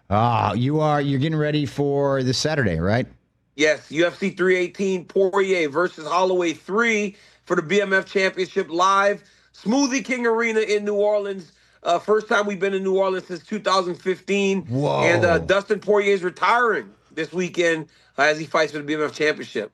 You're getting ready for this Saturday, right? Yes, UFC 318, Poirier versus Holloway 3 for the BMF Championship live. Smoothie King Arena in New Orleans. First time we've been in New Orleans since 2015. And Whoa. Dustin Poirier is retiring this weekend as he fights for the BMF Championship.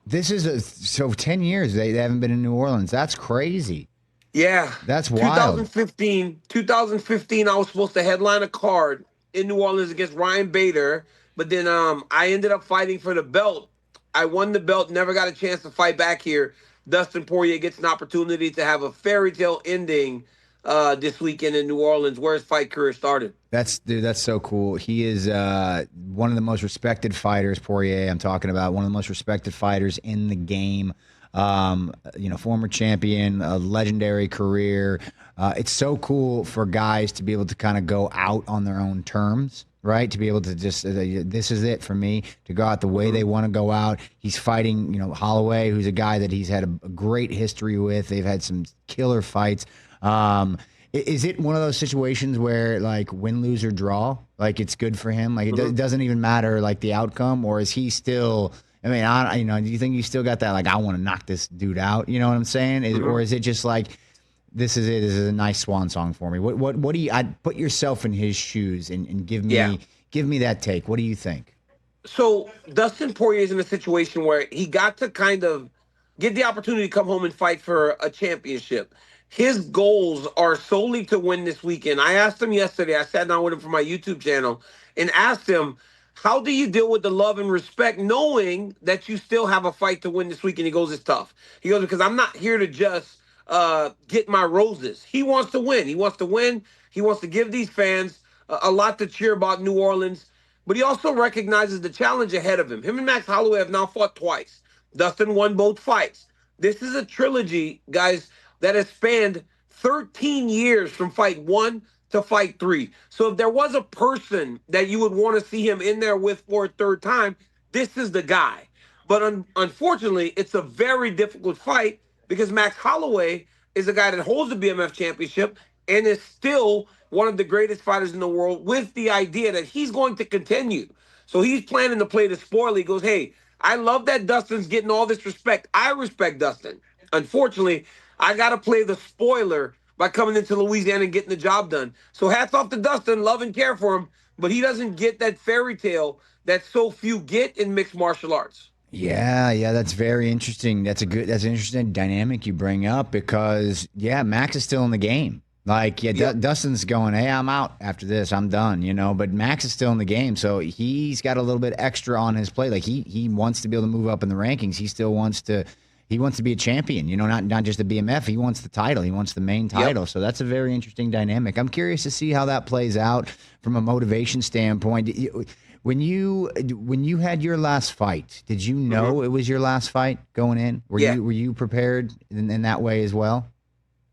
So 10 years they haven't been in New Orleans. That's crazy. Yeah, That's wild. 2015, I was supposed to headline a card in New Orleans against Ryan Bader, but then I ended up fighting for the belt. I won the belt, never got a chance to fight back here. Dustin Poirier gets an opportunity to have a fairy tale ending this weekend in New Orleans, where his fight career started. That's so cool. He is one of the most respected fighters, Poirier. I'm talking about one of the most respected fighters in the game. Former champion, a legendary career. It's so cool for guys to be able to kind of go out on their own terms, right? To be able to just, this is it for me, to go out the way they want to go out. He's fighting, Holloway, who's a guy that he's had a great history with. They've had some killer fights. Is it one of those situations where, like, win, lose, or draw, like, it's good for him? Like, it doesn't even matter, like, the outcome? Or is he still, I mean, do you think you still got that, like, I want to knock this dude out? You know what I'm saying? Or is it just like, this is it. This is a nice swan song for me. What do you? I put yourself in his shoes and give Yeah. me that take. What do you think? So Dustin Poirier is in a situation where he got to kind of get the opportunity to come home and fight for a championship. His goals are solely to win this weekend. I asked him yesterday, I sat down with him for my YouTube channel and asked him, how do you deal with the love and respect knowing that you still have a fight to win this weekend? He goes, it's tough. He goes, because I'm not here to just get my roses. He wants to win. He wants to win. He wants to give these fans a lot to cheer about New Orleans. But he also recognizes the challenge ahead of him. Him and Max Holloway have now fought twice. Dustin won both fights. This is a trilogy, guys, that has spanned 13 years from fight one to fight three. So if there was a person that you would want to see him in there with for a third time, this is the guy. But unfortunately, it's a very difficult fight because Max Holloway is a guy that holds the BMF championship and is still one of the greatest fighters in the world, with the idea that he's going to continue. So he's planning to play the spoiler. He goes, hey, I love that Dustin's getting all this respect. I respect Dustin. Unfortunately, I got to play the spoiler by coming into Louisiana and getting the job done. So hats off to Dustin, love and care for him, but he doesn't get that fairy tale that so few get in mixed martial arts. Yeah, that's very interesting. That's an interesting dynamic you bring up because Max is still in the game. Like, Yep. Dustin's going, hey, I'm out after this, I'm done, but Max is still in the game, so he's got a little bit extra on his plate. Like, he wants to be able to move up in the rankings. He wants to be a champion, not just a BMF. He wants the title. He wants the main title. Yep. So that's a very interesting dynamic. I'm curious to see how that plays out from a motivation standpoint. When you had your last fight, did you know it was your last fight going in? Yeah. Were you prepared in that way as well?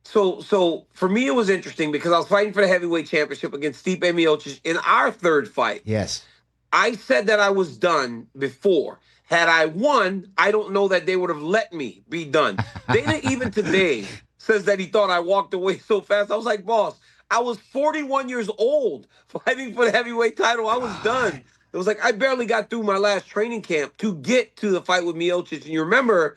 So for me, it was interesting because I was fighting for the heavyweight championship against Stipe Miocic in our third fight. Yes. I said that I was done before. Had I won, I don't know that they would have let me be done. Dana even today says that he thought I walked away so fast. I was like, boss, I was 41 years old fighting for the heavyweight title. I was done. It was like I barely got through my last training camp to get to the fight with Miocic. And you remember,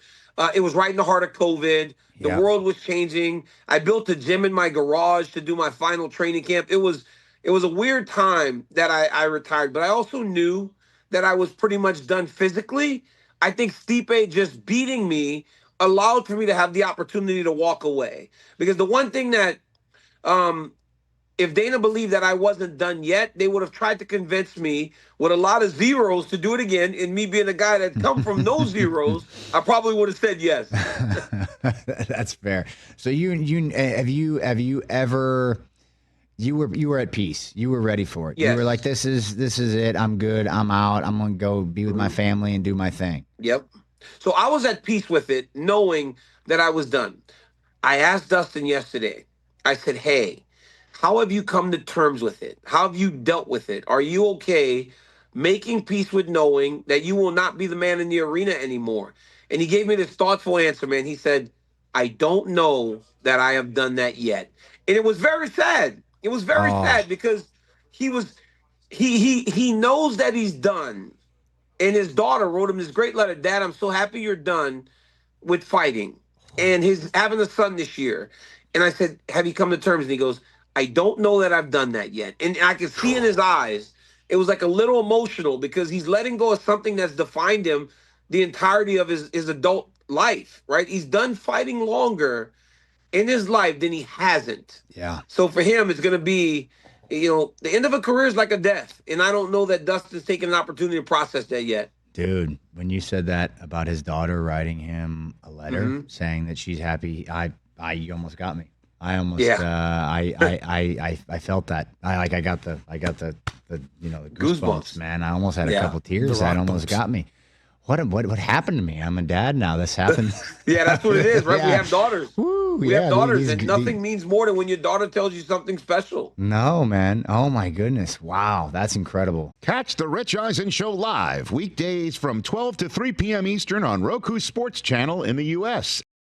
it was right in the heart of COVID. The world was changing. I built a gym in my garage to do my final training camp. It was a weird time that I retired, but I also knew that I was pretty much done physically. I think Stipe just beating me allowed for me to have the opportunity to walk away. Because the one thing that, if Dana believed that I wasn't done yet, they would have tried to convince me with a lot of zeros to do it again. And me being a guy that come from no zeros, I probably would have said yes. That's fair. So have you ever, you were at peace. You were ready for it. Yes. You were like, this is it. I'm good. I'm out. I'm going to go be with my family and do my thing. Yep. So I was at peace with it, knowing that I was done. I asked Dustin yesterday, I said, hey, how have you come to terms with it? How have you dealt with it? Are you okay making peace with knowing that you will not be the man in the arena anymore? And he gave me this thoughtful answer, man. He said, I don't know that I have done that yet. And it was very sad. It was very sad because he was he knows that he's done. And his daughter wrote him this great letter. Dad, I'm so happy you're done with fighting. And he's having a son this year. And I said, have you come to terms? And he goes, I don't know that I've done that yet. And I could see in his eyes, it was like a little emotional because he's letting go of something that's defined him the entirety of his adult life, right? He's done fighting longer in his life than he hasn't. Yeah. So for him, it's going to be, the end of a career is like a death. And I don't know that Dustin's taken an opportunity to process that yet. Dude, when you said that about his daughter writing him a letter saying that she's happy, you almost got me. I almost, I felt that. I got the goosebumps, man. I almost had a couple tears. That almost got me. What happened to me? I'm a dad now. This happened. Yeah, that's what it is, right? Yeah. We have daughters. Woo, we have daughters, and nothing means more than when your daughter tells you something special. No, man. Oh, my goodness. Wow, that's incredible. Catch the Rich Eisen Show live weekdays from 12 to 3 p.m. Eastern on Roku Sports Channel in the U.S.